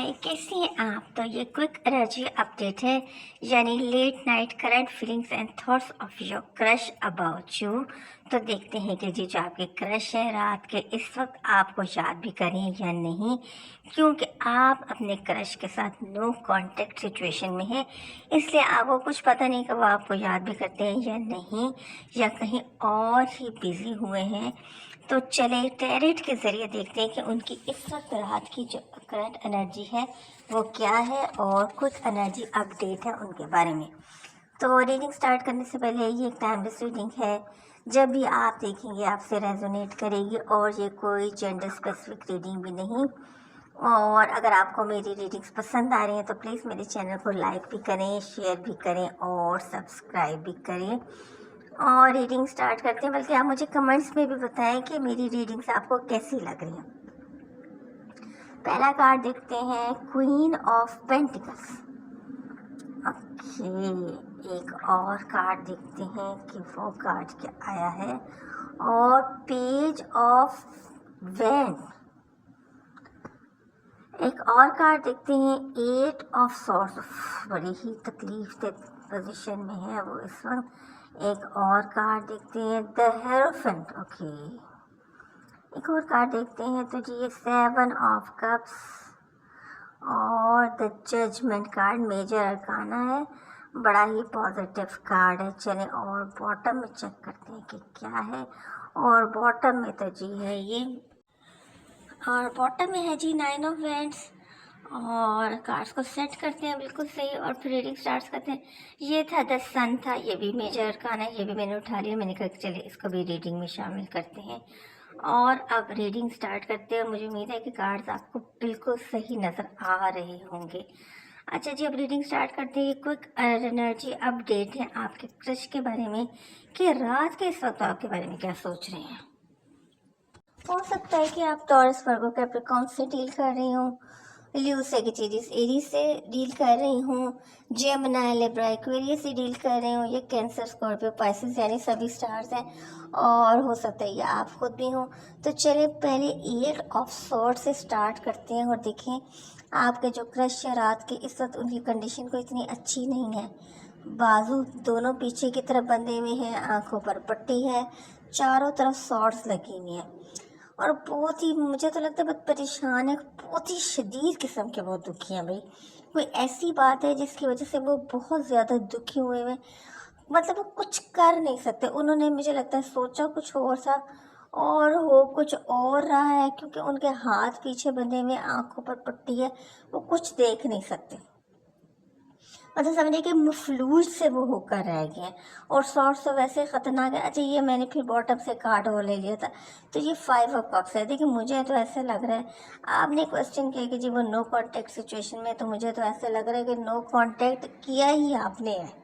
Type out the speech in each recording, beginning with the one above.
हाय, कैसी हैं आप? तो ये क्विक एनर्जी अपडेट है, यानी late night current feelings and thoughts of your crush about you. तो देखते हैं कि जी जो आपके क्रश है रात के इस वक्त आपको याद भी करें या नहीं, क्योंकि आप अपने क्रश के साथ नो कांटेक्ट सिचुएशन में हैं, इसलिए आपको कुछ पता नहीं कि वो आपको याद भी करते हैं या नहीं, या कहीं और ही बिजी हुए हैं। तो चले टैरेट के ज़रिए देखते हैं कि उनकी इस वक्त रात की जो करंट एनर्जी है वो क्या है, और कुछ एनर्जी अपडेट है उनके बारे में। तो रीडिंग स्टार्ट करने से पहले ये एक टाइमलेस रीडिंग है, जब भी आप देखेंगे आपसे रेजोनेट करेगी, और ये कोई जेंडर स्पेसिफिक रीडिंग भी नहीं। और अगर आपको मेरी रीडिंग्स पसंद आ रही हैं तो प्लीज़ मेरे चैनल को लाइक भी करें, शेयर भी करें और सब्सक्राइब भी करें। और रीडिंग स्टार्ट करते हैं, बल्कि आप मुझे कमेंट्स में भी बताएं कि मेरी रीडिंग्स आपको कैसी लग रही हैं। पहला कार्ड देखते हैं, क्वीन ऑफ पेंटिकल्स। ओके, एक और कार्ड देखते हैं कि वो कार्ड क्या आया है। और पेज ऑफ वैंड। एक और कार्ड देखते हैं, एट ऑफ सॉर्ड्स। बड़ी ही तकलीफ दे पोजीशन में है वो इस वक्त। एक और कार्ड देखते हैं, द हेरोफेंट। ओके, एक और कार्ड देखते हैं तो जी ये सेवन ऑफ कप्स और the judgement card major arcana है। बड़ा ही पॉजिटिव कार्ड है। चलें और बॉटम में चेक करते हैं कि क्या है। और बॉटम में तो जी है ये, और बॉटम में है जी नाइन ऑफ वैंड्स। और कार्ड्स को सेट करते हैं बिल्कुल सही, और फिर रीडिंग स्टार्ट करते हैं। ये था द सन था, ये भी मेजर अरकाना है, ये भी मैंने उठा लिया। मैंने कहा चलिए इसको भी रीडिंग में शामिल करते हैं। और अब रीडिंग स्टार्ट करते हैं। मुझे उम्मीद है कि कार्ड्स आपको बिल्कुल सही नज़र आ रहे होंगे। अच्छा जी, अब रीडिंग स्टार्ट करते हैं। क्विक एनर्जी अपडेट है आपके क्रश के बारे में, कि रात के इस वक्त आपके बारे में क्या सोच रहे हैं। हो सकता है कि आप टॉरस, वर्गो, कैप्रिकॉर्न से डील कर रही हूँ, लियो, सेजिटेरियस, एरीज से डील कर रही हूँ, जेमिनी, लिब्रा, एक्वेरियस से डील कर रही हूँ, ये कैंसर, स्कॉर्पियो, पाइसेस, यानी सभी स्टार्स हैं। और हो सकता है ये आप खुद भी हो। तो चलिए पहले एट ऑफ सॉर्ड से स्टार्ट करते हैं, और देखें आपके जो क्रश है रात के इस वक्त उनकी कंडीशन को इतनी अच्छी नहीं है। बाजू दोनों पीछे की तरफ बंधे हुए हैं, आंखों पर पट्टी है, चारों तरफ सॉर्ड्स लगी हुई हैं, और बहुत ही, मुझे तो लगता है बहुत परेशान है, बहुत ही शदीद किस्म के बहुत दुखी हैं भाई। कोई ऐसी बात है जिसकी वजह से वो बहुत ज़्यादा दुखी हुए हुए, मतलब वो कुछ कर नहीं सकते। उन्होंने, मुझे लगता है, सोचा कुछ और था और हो कुछ और रहा है, क्योंकि उनके हाथ पीछे बंधे हुए, आंखों पर पट्टी है, वो कुछ देख नहीं सकते। मतलब समझिए कि मफलूज से वो होकर रह गए हैं। और शॉर्ट्स तो वैसे ख़तरनाक है। अच्छा, ये मैंने फिर बॉटम से कार्ड और ले लिया था, तो ये फाइव ऑफ कप्स है। देखिए मुझे तो ऐसे लग रहा है, आपने क्वेश्चन किया कि जी वो नो कांटेक्ट सिचुएशन में, तो मुझे तो ऐसे लग रहा है कि नो कांटेक्ट किया ही आपने है।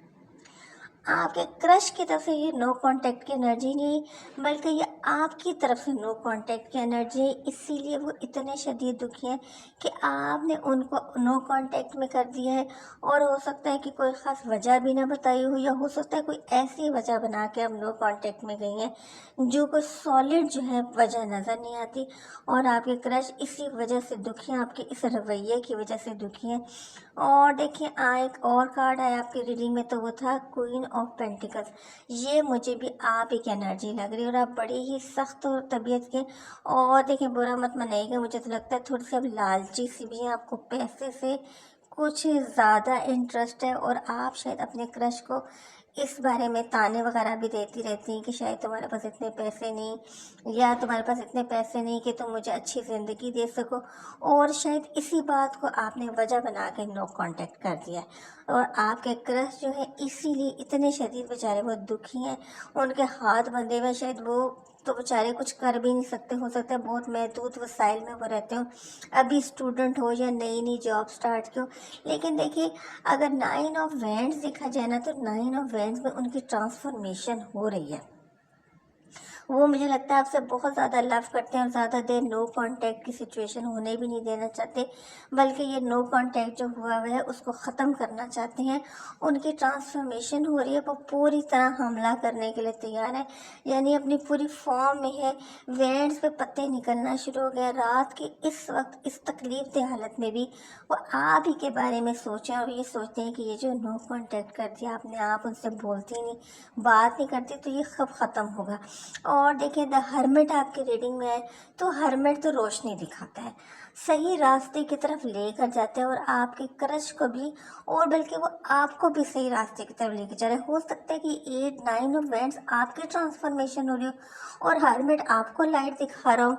आपके क्रश की तरफ से ये नो कांटेक्ट की एनर्जी नहीं, बल्कि ये आपकी तरफ से नो कांटेक्ट की एनर्जी है। इसीलिए वो इतने शदीद दुखी हैं कि आपने उनको नो कांटेक्ट में कर दिया है। और हो सकता है कि कोई ख़ास वजह भी ना बताई हो, या हो सकता है कोई ऐसी वजह बना के हम नो कांटेक्ट में गई हैं जो कोई सॉलिड जो है वजह नज़र नहीं आती। और आपके क्रश इसी वजह से दुखी हैं, आपके इस रवैये की वजह से दुखी हैं। और देखिए एक और कार्ड आया आपकी रीडिंग में, तो वो था क्वीन ऑफ पेंटिकल्स। ये मुझे भी आप ही की एनर्जी लग रही है, और आप बड़ी ही सख्त और तबीयत के, और देखिए बुरा मत मनाइएगा, मुझे तो लगता है थोड़ी सी अब लालची सी भी हैं, आपको पैसे से कुछ ज़्यादा इंटरेस्ट है। और आप शायद अपने क्रश को इस बारे में ताने वगैरह भी देती रहती हैं कि शायद तुम्हारे पास इतने पैसे नहीं, या तुम्हारे पास इतने पैसे नहीं कि तुम मुझे अच्छी ज़िंदगी दे सको। और शायद इसी बात को आपने वजह बना के नो कांटेक्ट कर दिया। और आपके क्रश जो है इसीलिए इतने शदीद बेचारे वो दुखी हैं, उनके हाथ बंधे हुए, शायद वो तो बेचारे कुछ कर भी नहीं सकते। हो सकता है बहुत महदूद वसाइल में वो रहते हो, अभी स्टूडेंट हो या नई नई जॉब स्टार्ट की हो। लेकिन देखिए अगर नाइन ऑफ वैंड्स देखा जाए ना, तो नाइन ऑफ वैंड्स में उनकी ट्रांसफॉर्मेशन हो रही है। वो मुझे लगता है आपसे बहुत ज़्यादा लव करते हैं और ज़्यादा देर नो कांटेक्ट की सिचुएशन होने भी नहीं देना चाहते, बल्कि ये नो कांटेक्ट जो हुआ हुआ है उसको ख़त्म करना चाहते हैं। उनकी ट्रांसफॉर्मेशन हो रही है, वो पूरी तरह हमला करने के लिए तैयार है, यानी अपनी पूरी फॉर्म में है। वेंट्स पे पत्ते निकलना शुरू हो गए। रात के इस वक्त इस तकलीफ दे हालत में भी वो आप ही के बारे में सोचें और ये सोचते हैं कि ये जो नो कांटेक्ट कर दिया आपने, आप उनसे बोलती नहीं, बात नहीं करती, तो ये कब ख़त्म होगा। और देखिए द हर्मिट आपकी रीडिंग में है, तो हर्मिट तो रोशनी दिखाता है, सही रास्ते की तरफ लेकर जाता है और आपके क्रश को भी, और बल्कि वो आपको भी सही रास्ते की तरफ लेकर जा रहा है। हो सकता है कि 8 9 ऑफ वेंट्स आपकी ट्रांसफॉर्मेशन हो रही हो और हर्मिट आपको लाइट दिखा रहा हो,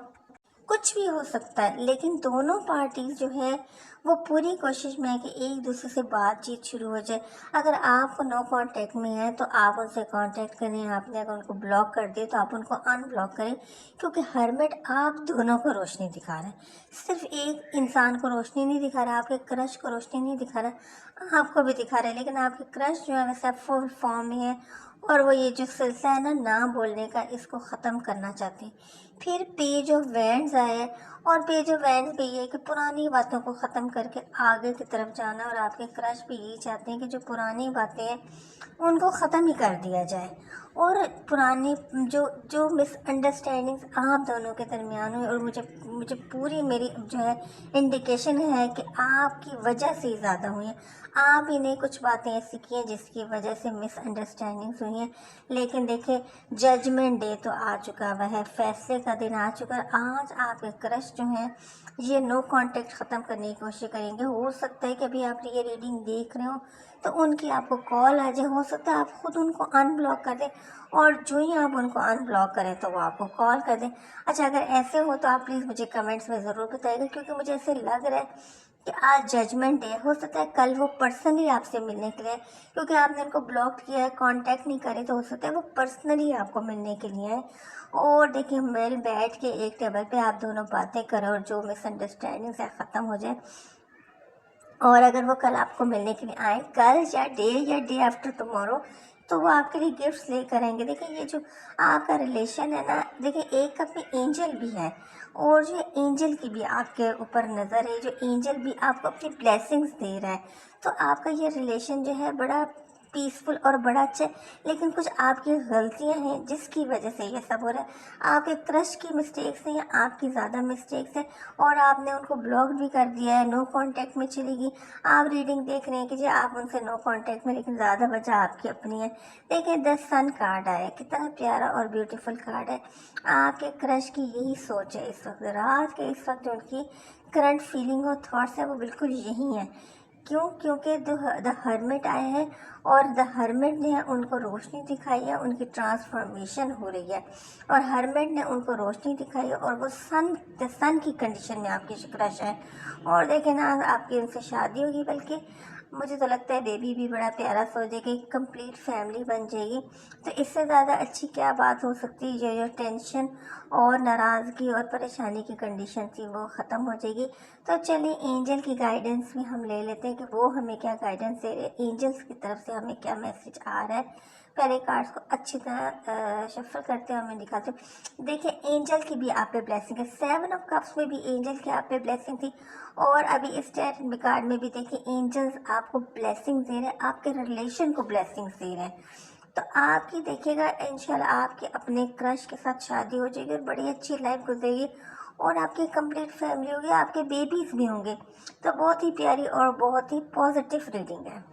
कुछ भी हो सकता है। लेकिन दोनों पार्टीज जो है वो पूरी कोशिश में है कि एक दूसरे से बातचीत शुरू हो जाए। अगर आप नो कांटेक्ट में हैं तो आप उनसे कांटेक्ट करें, आपने अगर उनको ब्लॉक कर दिया तो आप उनको अनब्लॉक करें, क्योंकि हर्मिट आप दोनों को रोशनी दिखा रहा है। सिर्फ एक इंसान को रोशनी नहीं दिखा रहा, आपके क्रश को रोशनी नहीं दिखा रहा, आपको भी दिखा रहा है। लेकिन आपके क्रश जो है वैसे फुल फॉर्म में है और वो ये जो सिलसिला है ना बोलने का, इसको ख़त्म करना चाहते हैं। फिर पेज ऑफ वैंड्स आया और पेज ऑफ वैंड्स भी ये कि पुरानी बातों को ख़त्म करके आगे की तरफ जाना, और आपके क्रश भी यही चाहते हैं कि जो पुरानी बातें हैं उनको ख़त्म ही कर दिया जाए। और पुरानी जो जो मिसअंडरस्टैंडिंग्स आप दोनों के दरमियान हुई, और मुझे मुझे पूरी मेरी जो है इंडिकेशन है कि आपकी वजह से ही ज़्यादा हुई हैं। आप ही ने कुछ बातें ऐसी की हैं जिसकी वजह से मिसअंडरस्टैंडिंग्स हुई हैं। लेकिन देखिए जजमेंट डे तो आ चुका हुआ है, फैसले का दिन आ चुका है। आज आपके क्रश जो हैं ये नो कांटेक्ट ख़त्म करने की कोशिश करेंगे। हो सकता है कि अभी आप ये रीडिंग देख रहे हो तो उनकी आपको कॉल आ जाए, हो सकता है आप खुद उनको अनब्लॉक कर दें, और जो ही आप उनको अनब्लॉक करें तो वो आपको कॉल कर दें। अच्छा, अगर ऐसे हो तो आप प्लीज़ मुझे कमेंट्स में ज़रूर बताइएगा, क्योंकि मुझे ऐसे लग रहा है कि आज जजमेंट डे। हो सकता है कल वो पर्सनली आपसे मिलने के लिए, क्योंकि आपने उनको ब्लॉक किया है, कांटेक्ट नहीं करे, तो हो सकता है वो पर्सनली आपको मिलने के लिए आए। और देखिए मिल बैठ के एक टेबल पे आप दोनों बातें करें और जो मिसअंडरस्टैंडिंग है ख़त्म हो जाए। और अगर वो कल आपको मिलने के लिए आए, कल या डे आफ्टर टुमारो, तो वो आपके लिए गिफ्ट्स लेकर आएंगे। देखिए ये जो आपका रिलेशन है ना, देखिए एक अपनी एंजल भी है, और जो एंजल की भी आपके ऊपर नज़र है, जो एंजल भी आपको अपनी ब्लेसिंग्स दे रहा है। तो आपका ये रिलेशन जो है बड़ा पीसफुल और बड़ा अच्छा है। लेकिन कुछ आपकी गलतियां हैं जिसकी वजह से ये सब हो रहा है। आपके क्रश की मिस्टेक्स हैं या आपकी ज़्यादा मिस्टेक्स हैं, और आपने उनको ब्लॉक भी कर दिया है, नो कांटेक्ट में चली गई। आप रीडिंग देख रहे हैं कि जी आप उनसे नो कांटेक्ट में, लेकिन ज़्यादा वजह आपकी अपनी है। देखिए द सन कार्ड आया, कितना प्यारा और ब्यूटीफुल कार्ड है। आपके क्रश की यही सोच है इस वक्त, रात के इस वक्त जो उनकी करंट फीलिंग और थॉट्स है वो बिल्कुल यही है। क्यों? क्योंकि द हर्मिट आए हैं और द हर्मिट ने उनको रोशनी दिखाई है, उनकी ट्रांसफॉर्मेशन हो रही है, और हर्मिट ने उनको रोशनी दिखाई है, और वो द सन की कंडीशन में आपकी क्रश है। और देखें ना, आपकी उनसे शादी होगी, बल्कि मुझे तो लगता है बेबी भी बड़ा प्यारा सा हो जाएगा, एक कंप्लीट फैमिली बन जाएगी। तो इससे ज़्यादा अच्छी क्या बात हो सकती है। जो टेंशन और नाराज़गी और परेशानी की कंडीशन थी वो ख़त्म हो जाएगी। तो चलिए एंजल की गाइडेंस भी हम ले लेते हैं कि वो हमें क्या गाइडेंस दे रहे हैं, एंजल्स की तरफ से हमें क्या मैसेज आ रहा है। पहले कार्ड्स को अच्छी तरह शफल करते हैं, हमें दिखाते हैं। देखिए एंजल की भी आप पे ब्लेसिंग है, 7 ऑफ कप्स में भी एंजल की आप पे ब्लेसिंग थी, और अभी इस कार्ड में भी देखिए एंजल्स आपको ब्लेसिंग दे रहे हैं, आपके रिलेशन को ब्लेसिंग दे रहे हैं। तो आपकी देखिएगा इंशाल्लाह आपके अपने क्रश के साथ शादी हो जाएगी और बड़ी अच्छी लाइफ गुजरेगी, और आपकी कंप्लीट फैमिली होगी, आपके बेबीज भी होंगे। तो बहुत ही प्यारी और बहुत ही पॉजिटिव रीडिंग है।